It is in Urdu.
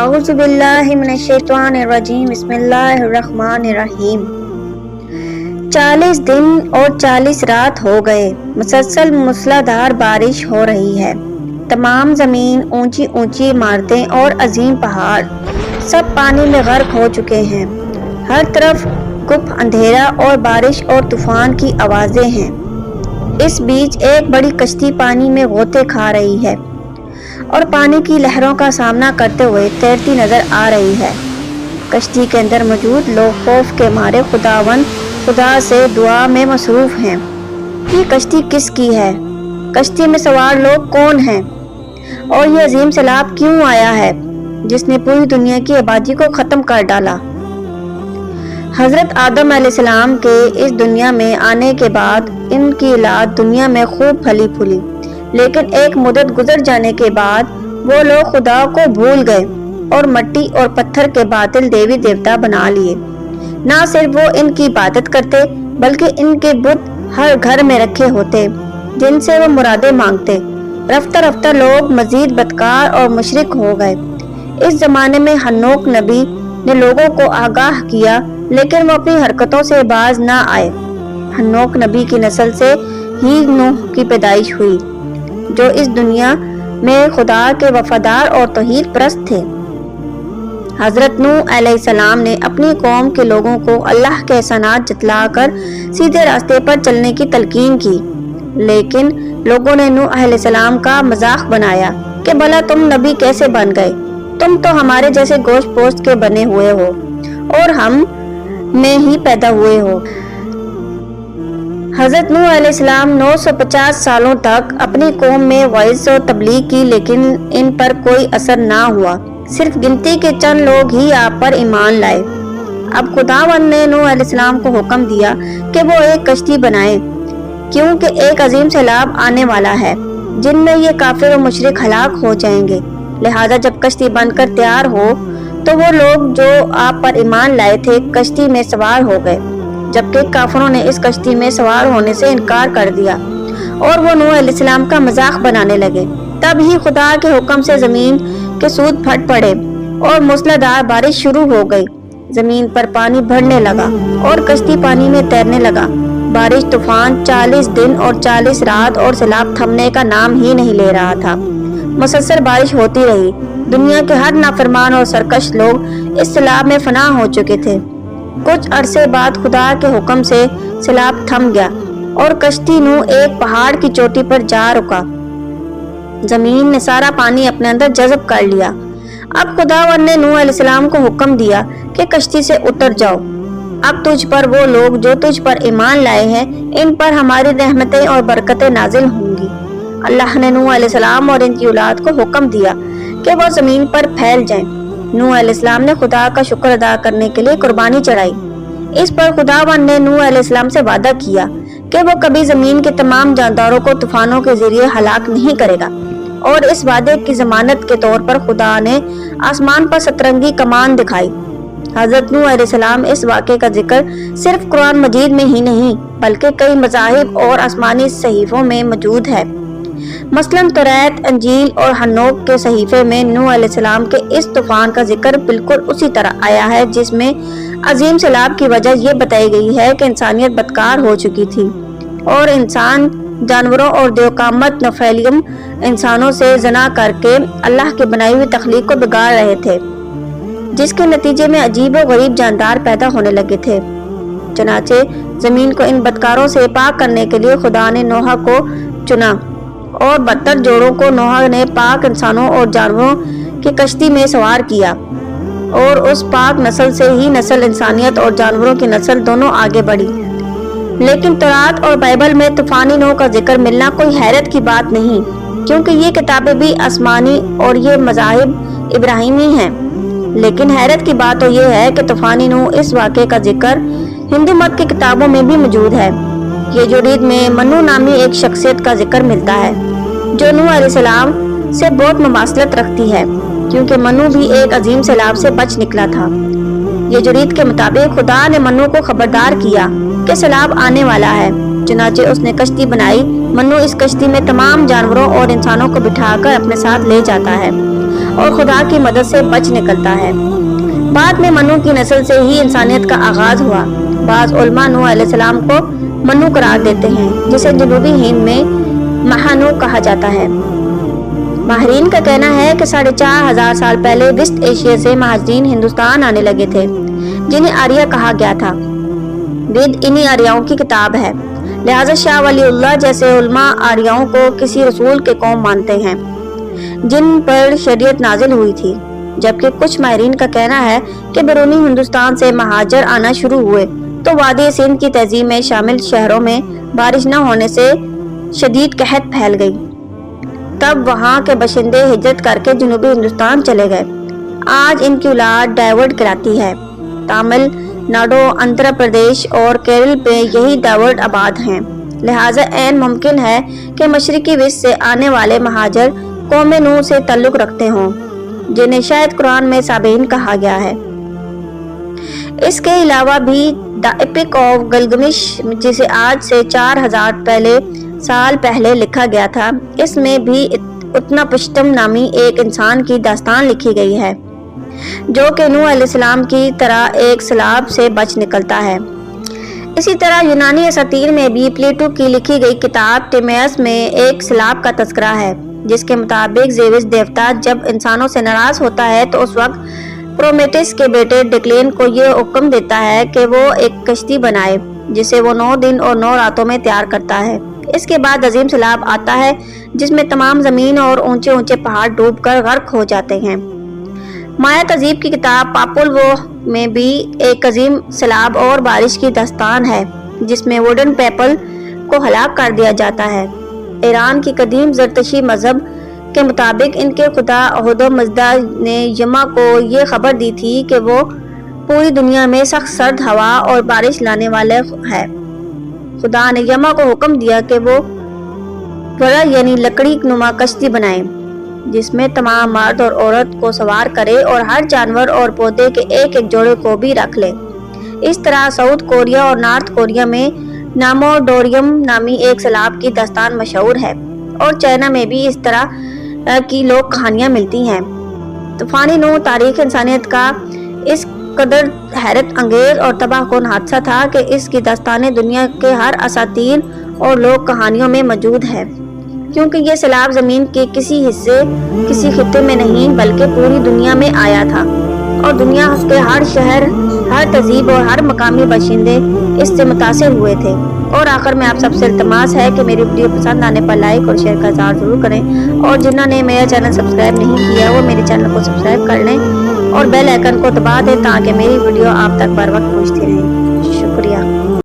اعوذ باللہ من الشیطان الرجیم بسم اللہ الرحمن الرحیم 40 دن اور 40 رات ہو گئے، مسلسل موسلادھار بارش ہو رہی ہے۔ تمام زمین، اونچی اونچی عمارتیں اور عظیم پہاڑ سب پانی میں غرق ہو چکے ہیں۔ ہر طرف گپ اندھیرا اور بارش اور طوفان کی آوازیں ہیں۔ اس بیچ ایک بڑی کشتی پانی میں غوطے کھا رہی ہے اور پانی کی لہروں کا سامنا کرتے ہوئے تیرتی نظر آ رہی ہے۔ کشتی کے اندر موجود لوگ خوف کے مارے خدا سے دعا میں مصروف ہیں۔ یہ کشتی کس کی ہے؟ کشتی میں سوار لوگ کون ہیں؟ اور یہ عظیم سیلاب کیوں آیا ہے جس نے پوری دنیا کی آبادی کو ختم کر ڈالا؟ حضرت آدم علیہ السلام کے اس دنیا میں آنے کے بعد ان کی اولاد دنیا میں خوب پھلی پھولی، لیکن ایک مدت گزر جانے کے بعد وہ لوگ خدا کو بھول گئے اور مٹی اور پتھر کے باطل دیوی دیوتا بنا لیے۔ نہ صرف وہ ان کی عبادت کرتے بلکہ ان کے بت ہر گھر میں رکھے ہوتے جن سے وہ مرادیں مانگتے۔ رفتہ رفتہ لوگ مزید بدکار اور مشرک ہو گئے۔ اس زمانے میں ہنوک نبی نے لوگوں کو آگاہ کیا، لیکن وہ اپنی حرکتوں سے باز نہ آئے۔ ہنوک نبی کی نسل سے ہی نوح کی پیدائش ہوئی، جو اس دنیا میں خدا کے وفادار اور توحید پرست تھے۔ حضرت نوح علیہ السلام نے اپنی قوم کے لوگوں کو اللہ کے احسانات جتلا کر سیدھے راستے پر چلنے کی تلقین کی، لیکن لوگوں نے نوح علیہ السلام کا مذاق بنایا کہ بھلا تم نبی کیسے بن گئے؟ تم تو ہمارے جیسے گوشت پوست کے بنے ہوئے ہو اور ہم میں ہی پیدا ہوئے ہو۔ حضرت نوح علیہ السلام 950 سالوں تک اپنی قوم میں وعظ و تبلیغ کی، لیکن ان پر کوئی اثر نہ ہوا۔ صرف گنتی کے چند لوگ ہی آپ پر ایمان لائے۔ اب خداوند نے نوح علیہ السلام کو حکم دیا کہ وہ ایک کشتی بنائیں، کیونکہ ایک عظیم سیلاب آنے والا ہے جن میں یہ کافر و مشرک ہلاک ہو جائیں گے۔ لہذا جب کشتی بن کر تیار ہو تو وہ لوگ جو آپ پر ایمان لائے تھے کشتی میں سوار ہو گئے، جبکہ کافروں نے اس کشتی میں سوار ہونے سے انکار کر دیا اور وہ نوح علیہ السلام کا مذاق بنانے لگے۔ تب ہی خدا کے حکم سے زمین کے سود پھٹ پڑے اور موسلادھار بارش شروع ہو گئی۔ زمین پر پانی بڑھنے لگا اور کشتی پانی میں تیرنے لگا۔ بارش، طوفان 40 دن اور 40 رات اور سیلاب تھمنے کا نام ہی نہیں لے رہا تھا۔ مسلسل بارش ہوتی رہی۔ دنیا کے ہر نافرمان اور سرکش لوگ اس سیلاب میں فنا ہو چکے تھے۔ کچھ عرصے بعد خدا کے حکم سے سیلاب تھم گیا اور کشتی نوح ایک پہاڑ کی چوٹی پر جا رکا۔ زمین نے سارا پانی اپنے اندر جذب کر لیا۔ اب خداوند نے نوح علیہ السلام کو حکم دیا کہ کشتی سے اتر جاؤ۔ اب تجھ پر وہ لوگ جو تجھ پر ایمان لائے ہیں ان پر ہماری رحمتیں اور برکتیں نازل ہوں گی۔ اللہ نے نوح علیہ السلام اور ان کی اولاد کو حکم دیا کہ وہ زمین پر پھیل جائیں۔ نوح علیہ السلام نے خدا کا شکر ادا کرنے کے لیے قربانی چڑھائی۔ اس پر خداوند نے نوح علیہ السلام سے وعدہ کیا کہ وہ کبھی زمین کے تمام جانداروں کو طوفانوں کے ذریعے ہلاک نہیں کرے گا، اور اس وعدے کی ضمانت کے طور پر خدا نے آسمان پر سترنگی کمان دکھائی۔ حضرت نوح علیہ السلام اس واقعے کا ذکر صرف قرآن مجید میں ہی نہیں بلکہ کئی مذاہب اور آسمانی صحیفوں میں موجود ہے۔ مثلاً توریت، انجیل اور ہنوک کے صحیفے میں نوح علیہ السلام کے اس طوفان کا ذکر بالکل اسی طرح آیا ہے جس میں عظیم سیلاب کی وجہ یہ بتائی گئی ہے کہ انسانیت بدکار ہو چکی تھی اور انسان جانوروں اور دیوقامت نفیلیم انسانوں سے زنا کر کے اللہ کے بنائی ہوئی تخلیق کو بگاڑ رہے تھے، جس کے نتیجے میں عجیب و غریب جاندار پیدا ہونے لگے تھے۔ چنانچہ زمین کو ان بدکاروں سے پاک کرنے کے لیے خدا نے نوح کو چنا اور 72 جوڑوں کو نوح نے پاک انسانوں اور جانوروں کی کشتی میں سوار کیا، اور اس پاک نسل سے ہی نسل انسانیت اور جانوروں کی نسل دونوں آگے بڑھی۔ لیکن تورات اور بائبل میں طوفانی نوح کا ذکر ملنا کوئی حیرت کی بات نہیں، کیونکہ یہ کتابیں بھی آسمانی اور یہ مذاہب ابراہیمی ہیں۔ لیکن حیرت کی بات تو یہ ہے کہ طوفانی نوح اس واقعے کا ذکر ہندو مت کی کتابوں میں بھی موجود ہے۔ یجورید میں منو نامی ایک شخصیت کا ذکر ملتا ہے جو نوح علیہ السلام سے بہت مماثلت رکھتی ہے، کیونکہ منو بھی ایک عظیم سیلاب سے بچ نکلا تھا۔ یجورید کے مطابق خدا نے منو کو خبردار کیا کہ سیلاب آنے والا ہے، چنانچہ اس نے کشتی بنائی۔ منو اس کشتی میں تمام جانوروں اور انسانوں کو بٹھا کر اپنے ساتھ لے جاتا ہے اور خدا کی مدد سے بچ نکلتا ہے۔ بعد میں منو کی نسل سے ہی انسانیت کا آغاز ہوا۔ بعض علماء نوح علیہ السلام کو منو قرار دیتے ہیں، جسے جنوبی ہند میں مہانو کہا جاتا ہے۔ ماہرین کا کہنا ہے کہ 4500 سال پہلے وسط ایشیا سے مہاجرین ہندوستان آنے لگے تھے، جنہیں آریہ کہا گیا تھا۔ وید انہی آریاؤں کی کتاب ہے، لہٰذا شاہ ولی اللہ جیسے علماء آریاؤں کو کسی رسول کے قوم مانتے ہیں جن پر شریعت نازل ہوئی تھی، جبکہ کچھ ماہرین کا کہنا ہے کہ بیرونی ہندوستان سے مہاجر آنا شروع ہوئے تو وادی سندھ کی تہذیب میں شامل شہروں میں بارش نہ ہونے سے شدید قحط پھیل گئی۔ تب وہاں کے باشندے ہجرت کر کے جنوبی ہندوستان چلے گئے۔ آج ان کی اولاد ڈائیورڈ کہلاتی ہے۔ تامل ناڈو، آندھرا پردیش اور کیرل میں یہی ڈائیورڈ آباد ہیں، لہٰذا عین ممکن ہے کہ مشرقی وسط سے آنے والے مہاجر قوم نوح سے تعلق رکھتے ہوں، جنہیں شاید قرآن میں سابئین کہا گیا ہے۔ اس کے علاوہ بھی دا ایپک آف گلگمش، جسے آج سے 4000 سال پہلے لکھا گیا تھا، اس میں بھی اتنا پشتم نامی ایک انسان کی داستان لکھی گئی ہے جو کہ نوح علیہ السلام کی طرح ایک سیلاب سے بچ نکلتا ہے۔ اسی طرح یونانی اساطیر میں بھی پلیٹو کی لکھی گئی کتاب ٹیمیس میں ایک سیلاب کا تذکرہ ہے، جس کے مطابق زیوس دیوتا جب انسانوں سے ناراض ہوتا ہے تو اس وقت پرومیتھیس کے بیٹے ڈکلین کو یہ حکم دیتا ہے کہ وہ ایک کشتی بنائے، جسے وہ 9 دن اور 9 راتوں میں تیار کرتا ہے۔ اس کے بعد عظیم سیلاب آتا ہے جس میں تمام زمین اور اونچے اونچے پہاڑ ڈوب کر غرق ہو جاتے ہیں۔ مایا تہذیب کی کتاب پاپول ووہ میں بھی ایک عظیم سیلاب اور بارش کی داستان ہے، جس میں ووڈن پیپل کو ہلاک کر دیا جاتا ہے۔ ایران کی قدیم زرتشتی مذہب کے مطابق ان کے خدا اہدو مزدا نے یما کو یہ خبر دی تھی کہ وہ پوری دنیا میں سخت سرد ہوا اور بارش لانے والے ہے۔ خدا نے یما کو حکم دیا کہ وہ ورا یعنی لکڑی نما کشتی بنائے، جس میں تمام مرد اور عورت کو سوار کرے اور ہر جانور اور پودے کے ایک ایک جوڑے کو بھی رکھ لے۔ اس طرح ساؤتھ کوریا اور نارتھ کوریا میں ناموڈوریم نامی ایک سیلاب کی داستان مشہور ہے، اور چائنا میں بھی اس طرح کی لوک کہانیاں ملتی ہیں۔ طوفان نوح تاریخ انسانیت کا اس قدر حیرت انگیز اور تباہ کن حادثہ تھا کہ اس کی داستانیں دنیا کے ہر اساطیر اور لوک کہانیوں میں موجود ہے، کیونکہ یہ سیلاب زمین کے کسی حصے کسی خطے میں نہیں بلکہ پوری دنیا میں آیا تھا، اور دنیا کے ہر شہر، ہر تہذیب اور ہر مقامی باشندے اس سے متاثر ہوئے تھے۔ اور آخر میں آپ سب سے التماس ہے کہ میری ویڈیو پسند آنے پر لائک اور شیئر کا اظہار ضرور کریں، اور جنہوں نے میرا چینل سبسکرائب نہیں کیا وہ میرے چینل کو سبسکرائب کر لیں اور بیل آئیکن کو دبا دیں تاکہ میری ویڈیو آپ تک بر وقت پہنچتی رہے۔